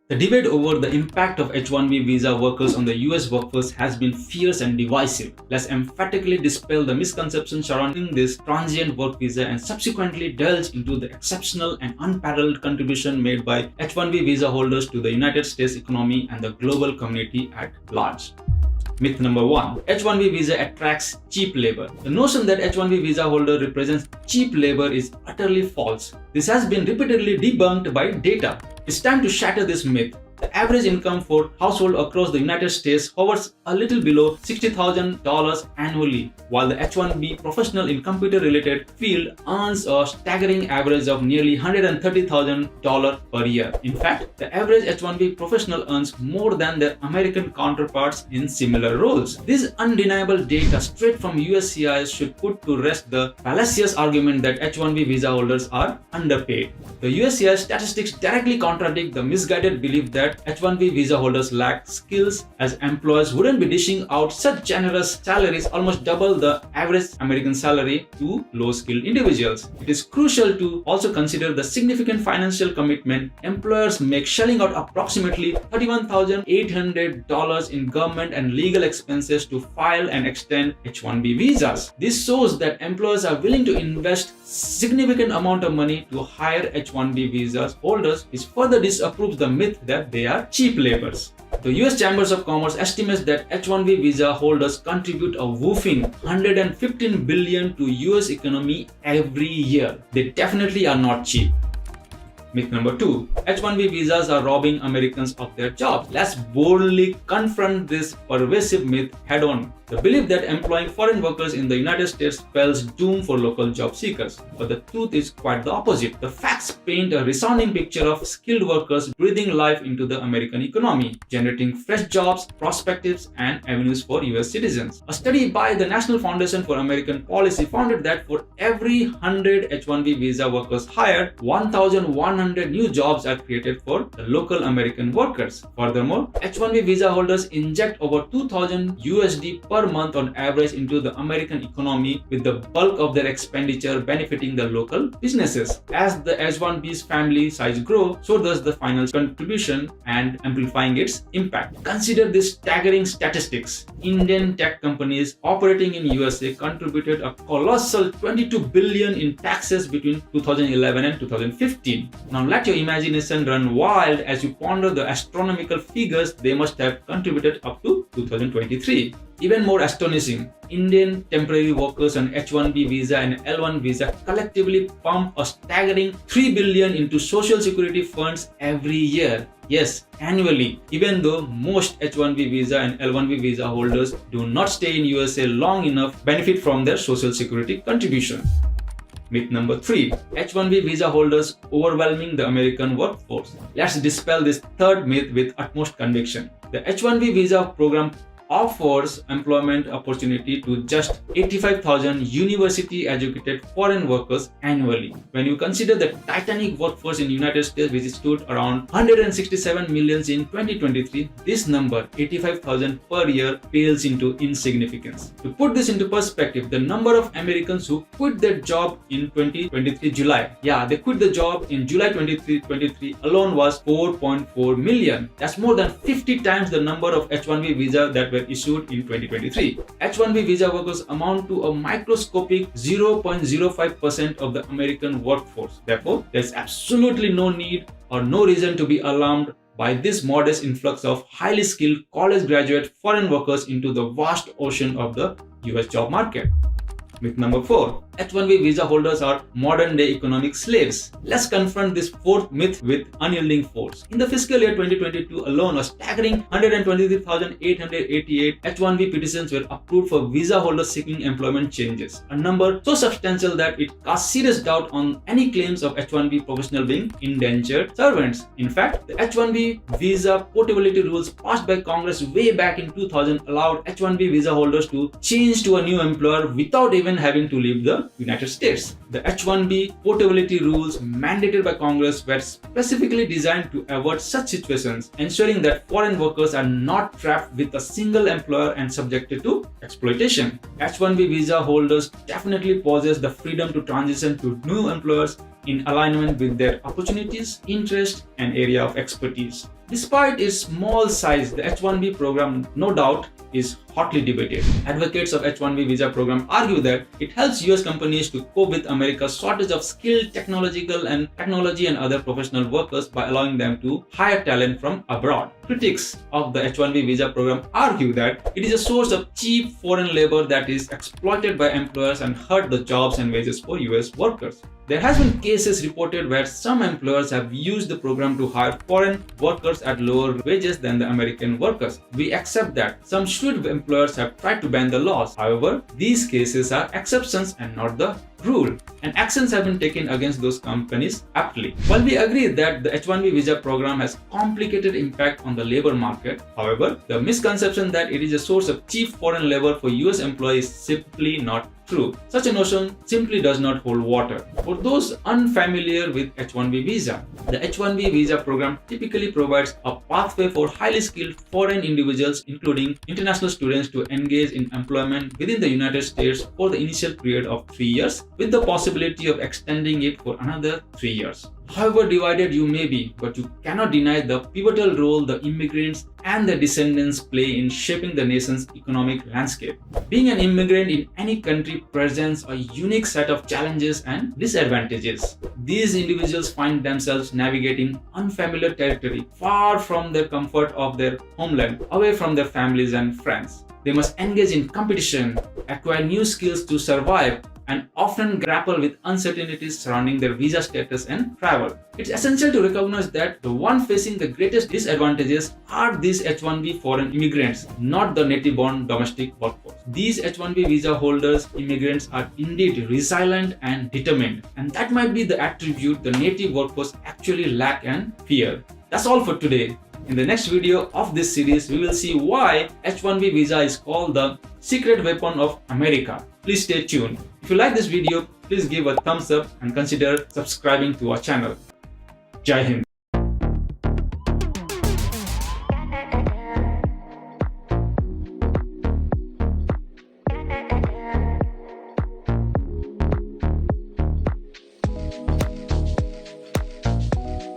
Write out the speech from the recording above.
The debate over the impact of H1B visa workers on the US workforce has been fierce and divisive. Let's emphatically dispel the misconceptions surrounding this transient work visa and subsequently delve into the exceptional and unparalleled contribution made by H1B visa holders to the United States economy and the global community at large. Myth number 1. H1B visa attracts cheap labor. The notion that H1B visa holder represents cheap labor is utterly false. This has been repeatedly debunked by data. It's time to shatter this myth. The average income for household across the United States hovers a little below $60,000 annually, while the H1B professional in computer-related field earns a staggering average of nearly $130,000 per year. In fact, the average H1B professional earns more than their American counterparts in similar roles. This undeniable data straight from USCIS should put to rest the fallacious argument that H1B visa holders are underpaid. The USCIS statistics directly contradict the misguided belief that H1B visa holders lack skills, as employers wouldn't be dishing out such generous salaries, almost double the average American salary, to low-skilled individuals. It is crucial to also consider the significant financial commitment employers make, shelling out approximately $31,800 in government and legal expenses to file and extend H1B visas. This shows that employers are willing to invest significant amount of money to hire H1B visa holders, which further disproves the myth that they are cheap laborers. The US Chambers of Commerce estimates that H1B visa holders contribute a whopping $115 billion to US economy every year. They definitely are not cheap. Myth number 2. H1B visas are robbing Americans of their jobs. Let's boldly confront this pervasive myth head on. The belief that employing foreign workers in the United States spells doom for local job seekers. But the truth is quite the opposite. The facts paint a resounding picture of skilled workers breathing life into the American economy, generating fresh jobs, perspectives, and avenues for US citizens. A study by the National Foundation for American Policy found that for every 100 H1B visa workers hired, 1,100 new jobs are created for the local American workers. Furthermore, H1B visa holders inject over 2,000 USD per month on average into the American economy, with the bulk of their expenditure benefiting the local businesses. As the H1B's family size grows, so does the final contribution and amplifying its impact. Consider these staggering statistics. Indian tech companies operating in USA contributed a colossal $22 billion in taxes between 2011 and 2015. Now let your imagination run wild as you ponder the astronomical figures they must have contributed up to 2023. Even more astonishing, Indian temporary workers on H1B visa and L1 visa collectively pump a staggering $3 billion into social security funds every year. Yes, annually, even though most H1B visa and L1B visa holders do not stay in USA long enough to benefit from their social security contribution. Myth number 3. H1B visa holders overwhelming the American workforce. Let's dispel this third myth with utmost conviction. The H1B visa program offers employment opportunity to just 85,000 university-educated foreign workers annually. When you consider the titanic workforce in the United States, which stood around 167 million in 2023, this number, 85,000 per year, pales into insignificance. To put this into perspective, the number of Americans who quit their job in 2023 July, they quit the job in July 2023 alone was 4.4 million. That's more than 50 times the number of H1B visa that were issued in 2023. H1B visa workers amount to a microscopic 0.05% of the American workforce. Therefore, there's absolutely no need or no reason to be alarmed by this modest influx of highly skilled college graduate foreign workers into the vast ocean of the US job market. Myth number 4. H1B visa holders are modern-day economic slaves. Let's confront this fourth myth with unyielding force. In the fiscal year 2022 alone, a staggering 123,888 H1B petitions were approved for visa holders seeking employment changes, a number so substantial that it casts serious doubt on any claims of H1B professional being indentured servants. In fact, the H1B visa portability rules passed by Congress way back in 2000 allowed H1B visa holders to change to a new employer without even having to leave the United States. The H1B portability rules mandated by Congress were specifically designed to avoid such situations, ensuring that foreign workers are not trapped with a single employer and subjected to exploitation. H1B visa holders definitely possess the freedom to transition to new employers in alignment with their opportunities, interests, and area of expertise. Despite its small size, the H1B program no doubt is hotly debated. Advocates of H1B visa program argue that it helps US companies to cope with America's shortage of skilled technology and other professional workers by allowing them to hire talent from abroad. Critics of the H1B visa program argue that it is a source of cheap foreign labor that is exploited by employers and hurt the jobs and wages for US workers. There has been cases reported where some employers have used the program to hire foreign workers at lower wages than the American workers. We accept that some shrewd employers have tried to bend the laws. However, these cases are exceptions and not the rule, and actions have been taken against those companies aptly. While we agree that the H1B visa program has complicated impact on the labor market, however, the misconception that it is a source of cheap foreign labor for US employees is simply not true. Such a notion simply does not hold water. For those unfamiliar with H1B visa, the H1B visa program typically provides a pathway for highly skilled foreign individuals, including international students, to engage in employment within the United States for the initial period of 3 years, with the possibility of extending it for another 3 years. However divided you may be, but you cannot deny the pivotal role the immigrants and their descendants play in shaping the nation's economic landscape. Being an immigrant in any country presents a unique set of challenges and disadvantages. These individuals find themselves navigating unfamiliar territory, far from the comfort of their homeland, away from their families and friends. They must engage in competition, acquire new skills to survive, and often grapple with uncertainties surrounding their visa status and travel. It's essential to recognize that the one facing the greatest disadvantages are these H1B foreign immigrants, not the native-born domestic workforce. These H1B visa holders, immigrants, are indeed resilient and determined, and that might be the attribute the native workforce actually lack and fear. That's all for today. In the next video of this series, we will see why H1B visa is called the secret weapon of America. Please stay tuned. If you like this video, please give a thumbs up and consider subscribing to our channel. Jai Hind.